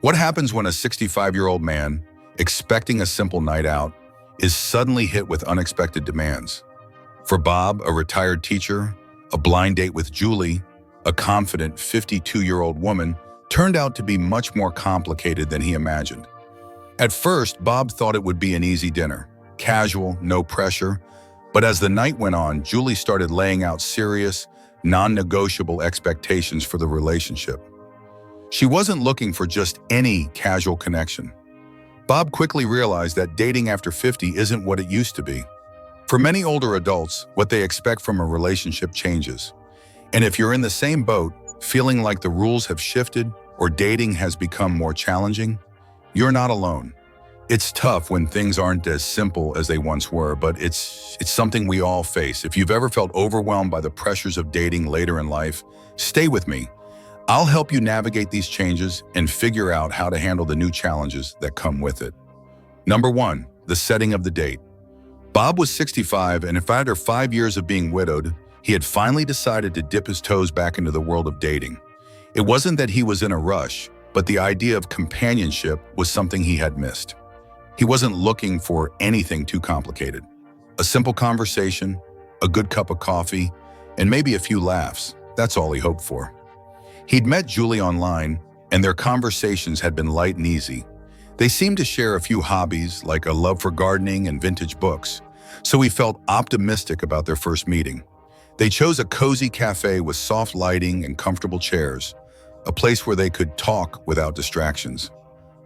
What happens when a 65-year-old man, expecting a simple night out, is suddenly hit with unexpected demands? For Bob, a retired teacher, a blind date with Julie, a confident 52-year-old woman, turned out to be much more complicated than he imagined. At first, Bob thought it would be an easy dinner, casual, no pressure, but as the night went on, Julie started laying out serious, non-negotiable expectations for the relationship. She wasn't looking for just any casual connection. Bob quickly realized that dating after 50 isn't what it used to be. For many older adults, what they expect from a relationship changes. And if you're in the same boat, feeling like the rules have shifted or dating has become more challenging, you're not alone. It's tough when things aren't as simple as they once were, but it's something we all face. If you've ever felt overwhelmed by the pressures of dating later in life, stay with me. I'll help you navigate these changes and figure out how to handle the new challenges that come with it. Number 1, the setting of the date. Bob was 65, and after 5 years of being widowed, he had finally decided to dip his toes back into the world of dating. It wasn't that he was in a rush, but the idea of companionship was something he had missed. He wasn't looking for anything too complicated. A simple conversation, a good cup of coffee, and maybe a few laughs. That's all he hoped for. He'd met Julie online, and their conversations had been light and easy. They seemed to share a few hobbies, like a love for gardening and vintage books, so he felt optimistic about their first meeting. They chose a cozy cafe with soft lighting and comfortable chairs, a place where they could talk without distractions.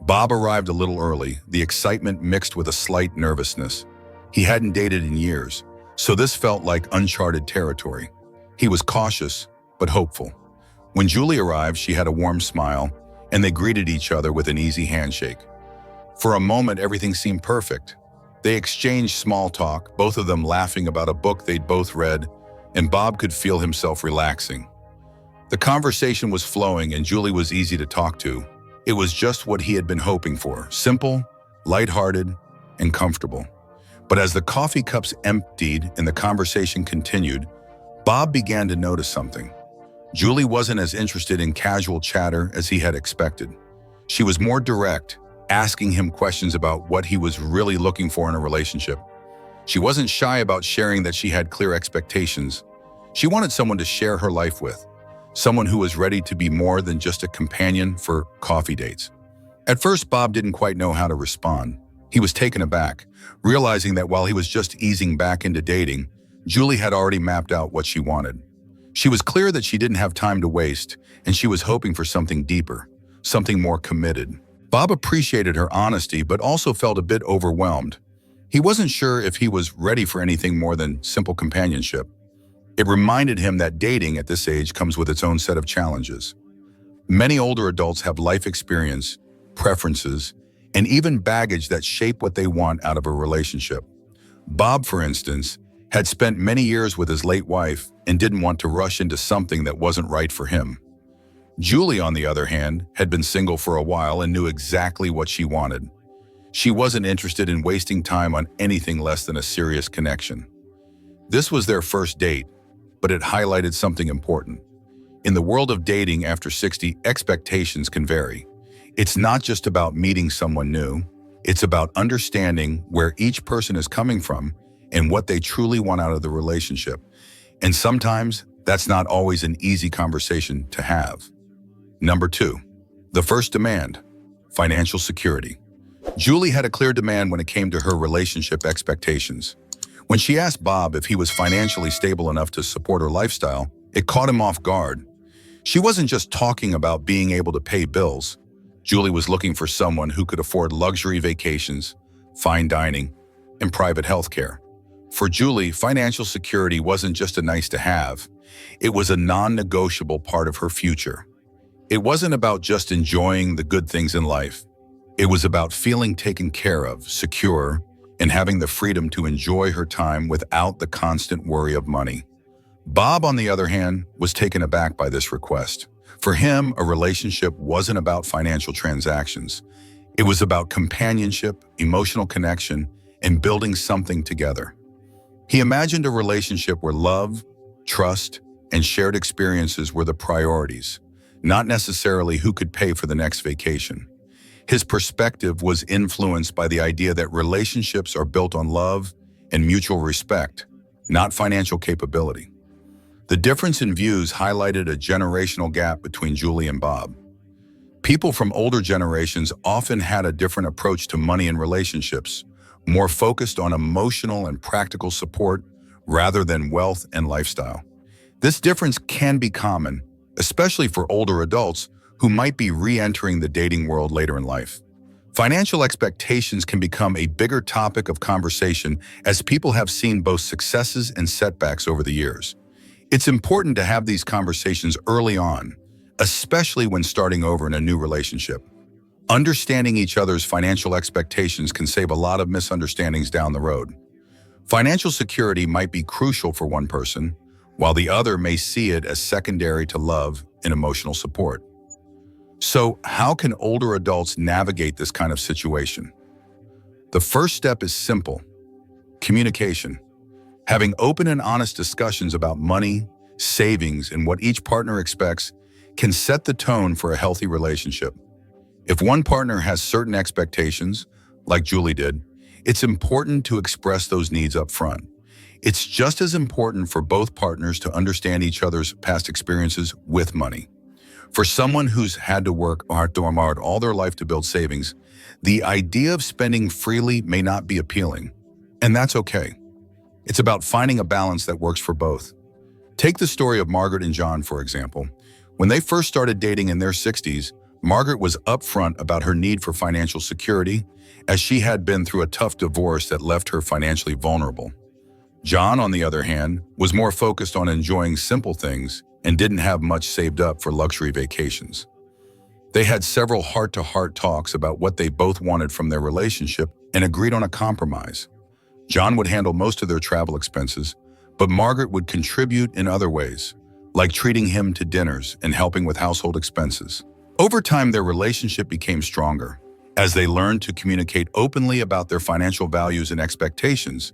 Bob arrived a little early, the excitement mixed with a slight nervousness. He hadn't dated in years, so this felt like uncharted territory. He was cautious, but hopeful. When Julie arrived, she had a warm smile, and they greeted each other with an easy handshake. For a moment, everything seemed perfect. They exchanged small talk, both of them laughing about a book they'd both read, and Bob could feel himself relaxing. The conversation was flowing, and Julie was easy to talk to. It was just what he had been hoping for, simple, lighthearted, and comfortable. But as the coffee cups emptied and the conversation continued, Bob began to notice something. Julie wasn't as interested in casual chatter as he had expected. She was more direct, asking him questions about what he was really looking for in a relationship. She wasn't shy about sharing that she had clear expectations. She wanted someone to share her life with, someone who was ready to be more than just a companion for coffee dates. At first, Bob didn't quite know how to respond. He was taken aback, realizing that while he was just easing back into dating, Julie had already mapped out what she wanted. She was clear that she didn't have time to waste, and she was hoping for something deeper, something more committed. Bob appreciated her honesty, but also felt a bit overwhelmed. He wasn't sure if he was ready for anything more than simple companionship. It reminded him that dating at this age comes with its own set of challenges. Many older adults have life experience, preferences, and even baggage that shape what they want out of a relationship. Bob, for instance, had spent many years with his late wife and didn't want to rush into something that wasn't right for him. Julie, on the other hand, had been single for a while and knew exactly what she wanted. She wasn't interested in wasting time on anything less than a serious connection. This was their first date, but it highlighted something important. In the world of dating after 60, expectations can vary. It's not just about meeting someone new, it's about understanding where each person is coming from and what they truly want out of the relationship. And sometimes, that's not always an easy conversation to have. Number 2, the first demand, financial security. Julie had a clear demand when it came to her relationship expectations. When she asked Bob if he was financially stable enough to support her lifestyle, it caught him off guard. She wasn't just talking about being able to pay bills. Julie was looking for someone who could afford luxury vacations, fine dining, and private health care. For Julie, financial security wasn't just a nice to have. It was a non-negotiable part of her future. It wasn't about just enjoying the good things in life. It was about feeling taken care of, secure, and having the freedom to enjoy her time without the constant worry of money. Bob, on the other hand, was taken aback by this request. For him, a relationship wasn't about financial transactions. It was about companionship, emotional connection, and building something together. He imagined a relationship where love, trust, and shared experiences were the priorities, not necessarily who could pay for the next vacation. His perspective was influenced by the idea that relationships are built on love and mutual respect, not financial capability. The difference in views highlighted a generational gap between Julie and Bob. People from older generations often had a different approach to money and relationships, more focused on emotional and practical support rather than wealth and lifestyle. This difference can be common, especially for older adults who might be re-entering the dating world later in life. Financial expectations can become a bigger topic of conversation as people have seen both successes and setbacks over the years. It's important to have these conversations early on, especially when starting over in a new relationship. Understanding each other's financial expectations can save a lot of misunderstandings down the road. Financial security might be crucial for one person, while the other may see it as secondary to love and emotional support. So, how can older adults navigate this kind of situation? The first step is simple: communication. Having open and honest discussions about money, savings, and what each partner expects can set the tone for a healthy relationship. If one partner has certain expectations, like Julie did, it's important to express those needs up front. It's just as important for both partners to understand each other's past experiences with money. For someone who's had to work hard all their life to build savings, the idea of spending freely may not be appealing, and that's okay. It's about finding a balance that works for both. Take the story of Margaret and John, for example. When they first started dating in their 60s, Margaret was upfront about her need for financial security, as she had been through a tough divorce that left her financially vulnerable. John, on the other hand, was more focused on enjoying simple things and didn't have much saved up for luxury vacations. They had several heart-to-heart talks about what they both wanted from their relationship and agreed on a compromise. John would handle most of their travel expenses, but Margaret would contribute in other ways, like treating him to dinners and helping with household expenses. Over time, their relationship became stronger as they learned to communicate openly about their financial values and expectations,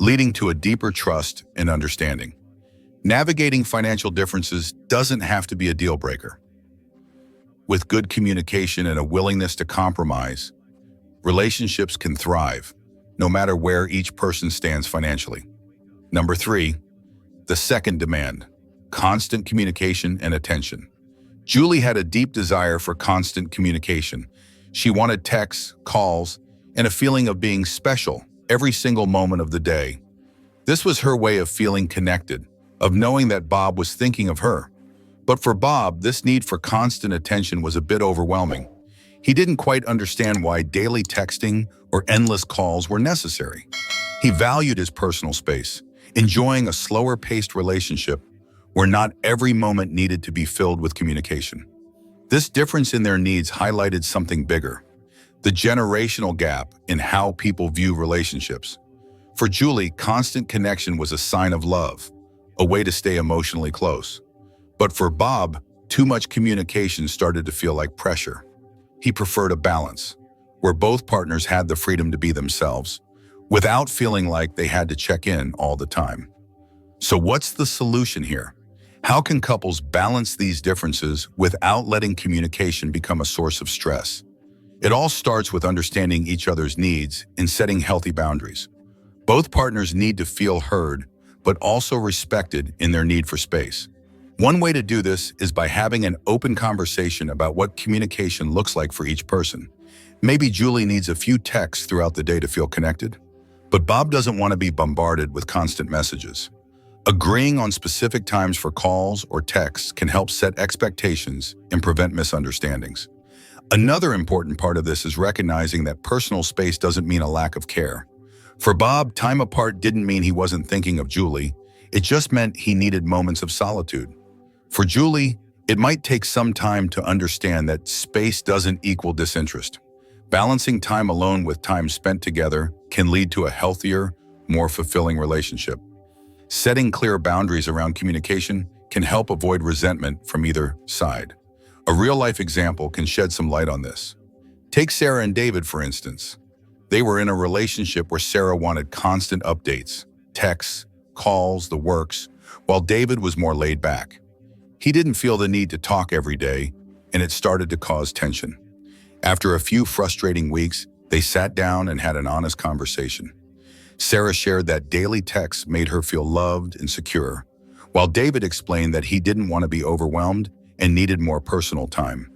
leading to a deeper trust and understanding. Navigating financial differences doesn't have to be a deal breaker. With good communication and a willingness to compromise, relationships can thrive, no matter where each person stands financially. Number 3, the second demand: constant communication and attention. Julie had a deep desire for constant communication. She wanted texts, calls, and a feeling of being special every single moment of the day. This was her way of feeling connected, of knowing that Bob was thinking of her. But for Bob, this need for constant attention was a bit overwhelming. He didn't quite understand why daily texting or endless calls were necessary. He valued his personal space, enjoying a slower-paced relationship where not every moment needed to be filled with communication. This difference in their needs highlighted something bigger: the generational gap in how people view relationships. For Julie, constant connection was a sign of love, a way to stay emotionally close. But for Bob, too much communication started to feel like pressure. He preferred a balance, where both partners had the freedom to be themselves, without feeling like they had to check in all the time. So what's the solution here? How can couples balance these differences without letting communication become a source of stress? It all starts with understanding each other's needs and setting healthy boundaries. Both partners need to feel heard, but also respected in their need for space. One way to do this is by having an open conversation about what communication looks like for each person. Maybe Julie needs a few texts throughout the day to feel connected, but Bob doesn't want to be bombarded with constant messages. Agreeing on specific times for calls or texts can help set expectations and prevent misunderstandings. Another important part of this is recognizing that personal space doesn't mean a lack of care. For Bob, time apart didn't mean he wasn't thinking of Julie. It just meant he needed moments of solitude. For Julie, it might take some time to understand that space doesn't equal disinterest. Balancing time alone with time spent together can lead to a healthier, more fulfilling relationship. Setting clear boundaries around communication can help avoid resentment from either side. A real-life example can shed some light on this. Take Sarah and David, for instance. They were in a relationship where Sarah wanted constant updates, texts, calls, the works, while David was more laid back. He didn't feel the need to talk every day, and it started to cause tension. After a few frustrating weeks, they sat down and had an honest conversation. Sarah shared that daily texts made her feel loved and secure, while David explained that he didn't want to be overwhelmed and needed more personal time.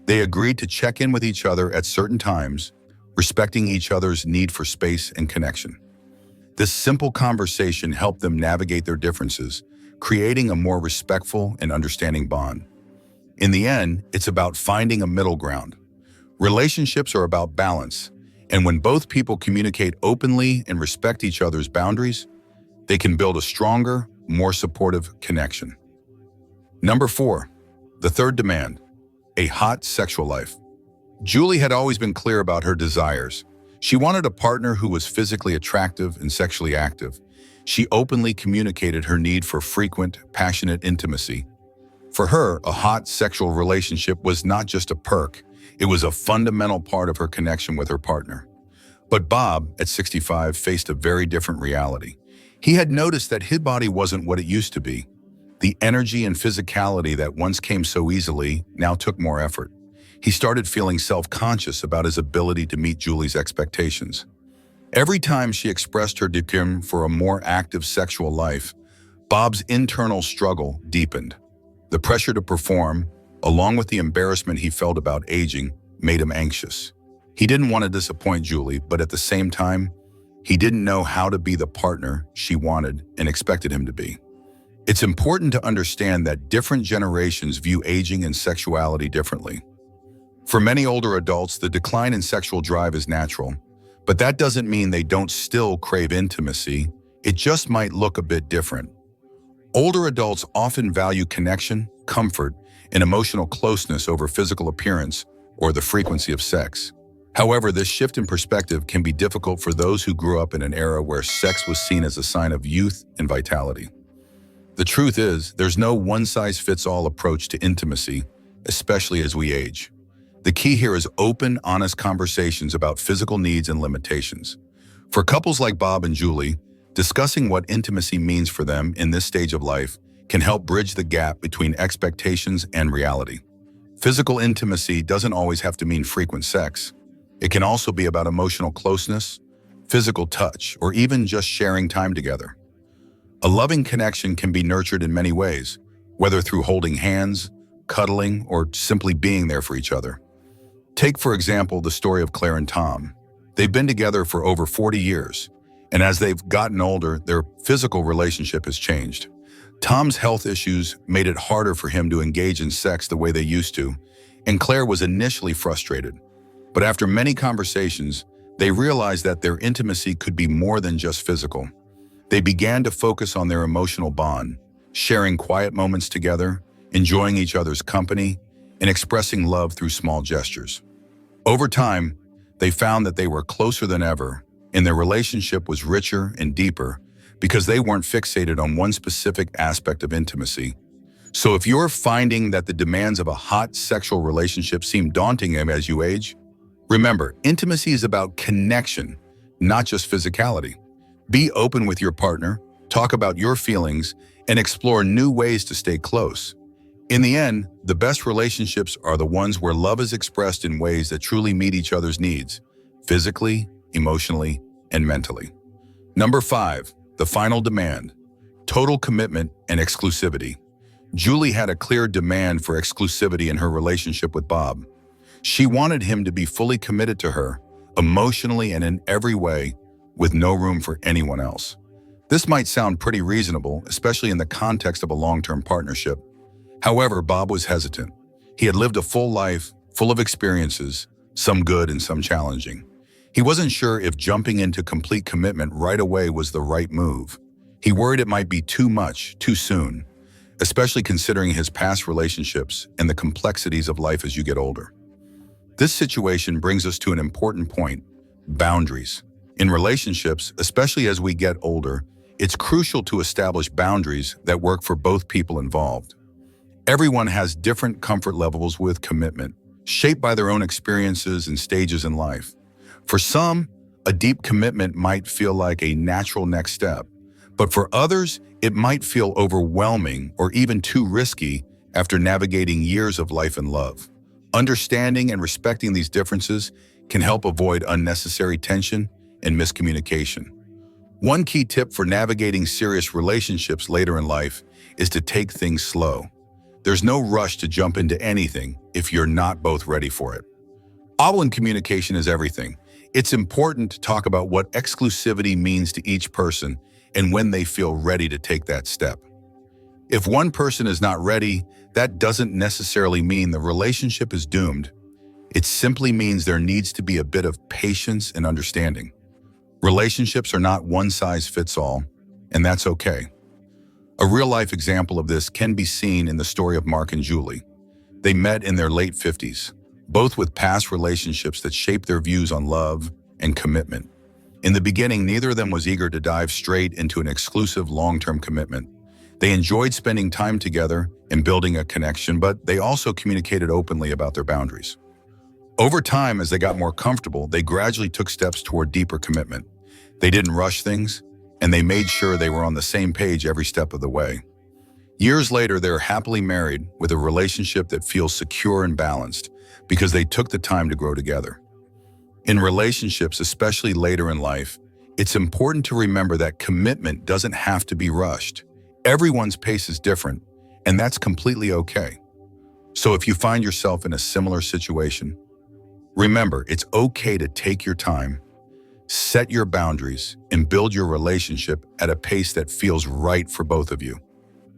They agreed to check in with each other at certain times, respecting each other's need for space and connection. This simple conversation helped them navigate their differences, creating a more respectful and understanding bond. In the end, it's about finding a middle ground. Relationships are about balance, and when both people communicate openly and respect each other's boundaries, they can build a stronger, more supportive connection. Number 4, the third demand, a hot sexual life. Julie had always been clear about her desires. She wanted a partner who was physically attractive and sexually active. She openly communicated her need for frequent, passionate intimacy. For her, a hot sexual relationship was not just a perk, it was a fundamental part of her connection with her partner. But Bob, at 65, faced a very different reality. He had noticed that his body wasn't what it used to be. The energy and physicality that once came so easily now took more effort. He started feeling self-conscious about his ability to meet Julie's expectations. Every time she expressed her desire for a more active sexual life, Bob's internal struggle deepened. The pressure to perform, along with the embarrassment he felt about aging, made him anxious. He didn't want to disappoint Julie, but at the same time, he didn't know how to be the partner she wanted and expected him to be. It's important to understand that different generations view aging and sexuality differently. For many older adults, the decline in sexual drive is natural, but that doesn't mean they don't still crave intimacy. It just might look a bit different. Older adults often value connection, comfort, and emotional closeness over physical appearance or the frequency of sex. However, this shift in perspective can be difficult for those who grew up in an era where sex was seen as a sign of youth and vitality. The truth is, there's no one-size-fits-all approach to intimacy, especially as we age. The key here is open, honest conversations about physical needs and limitations. For couples like Bob and Julie, discussing what intimacy means for them in this stage of life can help bridge the gap between expectations and reality. Physical intimacy doesn't always have to mean frequent sex. It can also be about emotional closeness, physical touch, or even just sharing time together. A loving connection can be nurtured in many ways, whether through holding hands, cuddling, or simply being there for each other. Take, for example, the story of Claire and Tom. They've been together for over 40 years, and as they've gotten older, their physical relationship has changed. Tom's health issues made it harder for him to engage in sex the way they used to, and Claire was initially frustrated. But after many conversations, they realized that their intimacy could be more than just physical. They began to focus on their emotional bond, sharing quiet moments together, enjoying each other's company, and expressing love through small gestures. Over time, they found that they were closer than ever, and their relationship was richer and deeper because they weren't fixated on one specific aspect of intimacy. So if you're finding that the demands of a hot sexual relationship seem daunting as you age, remember, intimacy is about connection, not just physicality. Be open with your partner, talk about your feelings, and explore new ways to stay close. In the end, the best relationships are the ones where love is expressed in ways that truly meet each other's needs, physically, emotionally, and mentally. Number 5, the final demand, total commitment and exclusivity. Julie had a clear demand for exclusivity in her relationship with Bob. She wanted him to be fully committed to her, emotionally and in every way, with no room for anyone else. This might sound pretty reasonable, especially in the context of a long-term partnership. However, Bob was hesitant. He had lived a full life, full of experiences, some good and some challenging. He wasn't sure if jumping into complete commitment right away was the right move. He worried it might be too much, too soon, especially considering his past relationships and the complexities of life as you get older. This situation brings us to an important point: boundaries. In relationships, especially as we get older, it's crucial to establish boundaries that work for both people involved. Everyone has different comfort levels with commitment, shaped by their own experiences and stages in life. For some, a deep commitment might feel like a natural next step, but for others, it might feel overwhelming or even too risky after navigating years of life and love. Understanding and respecting these differences can help avoid unnecessary tension and miscommunication. One key tip for navigating serious relationships later in life is to take things slow. There's no rush to jump into anything if you're not both ready for it. All in communication is everything. It's important to talk about what exclusivity means to each person and when they feel ready to take that step. If one person is not ready, that doesn't necessarily mean the relationship is doomed. It simply means there needs to be a bit of patience and understanding. Relationships are not one size fits all, and that's okay. A real-life example of this can be seen in the story of Mark and Julie. They met in their late 50s, both with past relationships that shaped their views on love and commitment. In the beginning, neither of them was eager to dive straight into an exclusive long-term commitment. They enjoyed spending time together and building a connection, but they also communicated openly about their boundaries. Over time, as they got more comfortable, they gradually took steps toward deeper commitment. They didn't rush things, and they made sure they were on the same page every step of the way. Years later, they're happily married with a relationship that feels secure and balanced because they took the time to grow together. In relationships, especially later in life, it's important to remember that commitment doesn't have to be rushed. Everyone's pace is different, and that's completely okay. So if you find yourself in a similar situation, remember, it's okay to take your time, set your boundaries, and build your relationship at a pace that feels right for both of you.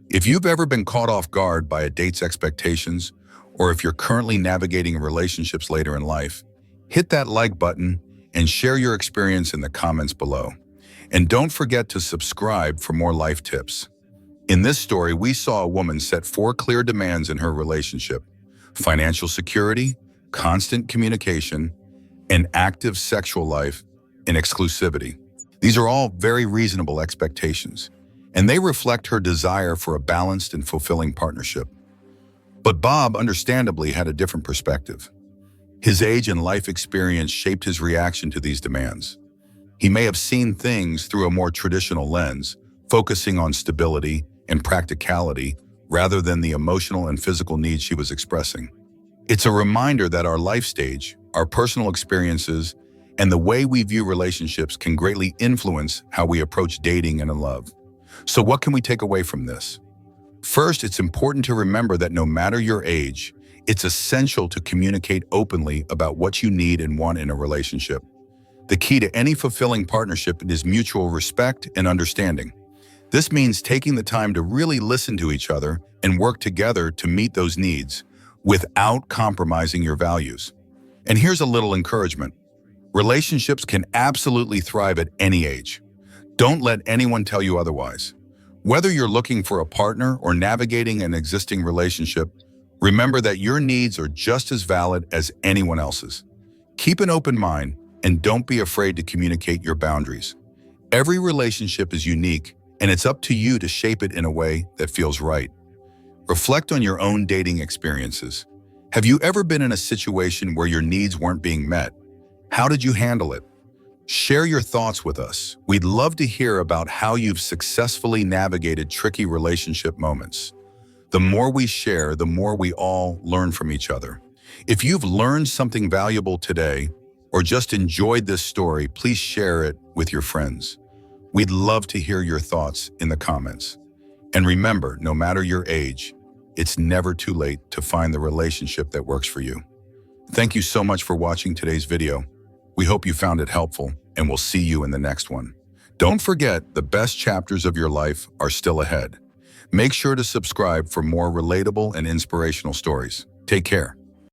If you've ever been caught off guard by a date's expectations, or if you're currently navigating relationships later in life, hit that like button and share your experience in the comments below. And don't forget to subscribe for more life tips. In this story, we saw a woman set 4 clear demands in her relationship: financial security, constant communication, an active sexual life, and exclusivity. These are all very reasonable expectations, and they reflect her desire for a balanced and fulfilling partnership. But Bob, understandably, had a different perspective. His age and life experience shaped his reaction to these demands. He may have seen things through a more traditional lens, focusing on stability and practicality rather than the emotional and physical needs she was expressing. It's a reminder that our life stage, our personal experiences, and the way we view relationships can greatly influence how we approach dating and in love. So what can we take away from this? First, it's important to remember that no matter your age, it's essential to communicate openly about what you need and want in a relationship. The key to any fulfilling partnership is mutual respect and understanding. This means taking the time to really listen to each other and work together to meet those needs without compromising your values. And here's a little encouragement. Relationships can absolutely thrive at any age. Don't let anyone tell you otherwise. Whether you're looking for a partner or navigating an existing relationship, remember that your needs are just as valid as anyone else's. Keep an open mind and don't be afraid to communicate your boundaries. Every relationship is unique, and it's up to you to shape it in a way that feels right. Reflect on your own dating experiences. Have you ever been in a situation where your needs weren't being met? How did you handle it? Share your thoughts with us. We'd love to hear about how you've successfully navigated tricky relationship moments. The more we share, the more we all learn from each other. If you've learned something valuable today or just enjoyed this story, please share it with your friends. We'd love to hear your thoughts in the comments. And remember, no matter your age, it's never too late to find the relationship that works for you. Thank you so much for watching today's video. We hope you found it helpful, and we'll see you in the next one. Don't forget, the best chapters of your life are still ahead. Make sure to subscribe for more relatable and inspirational stories. Take care.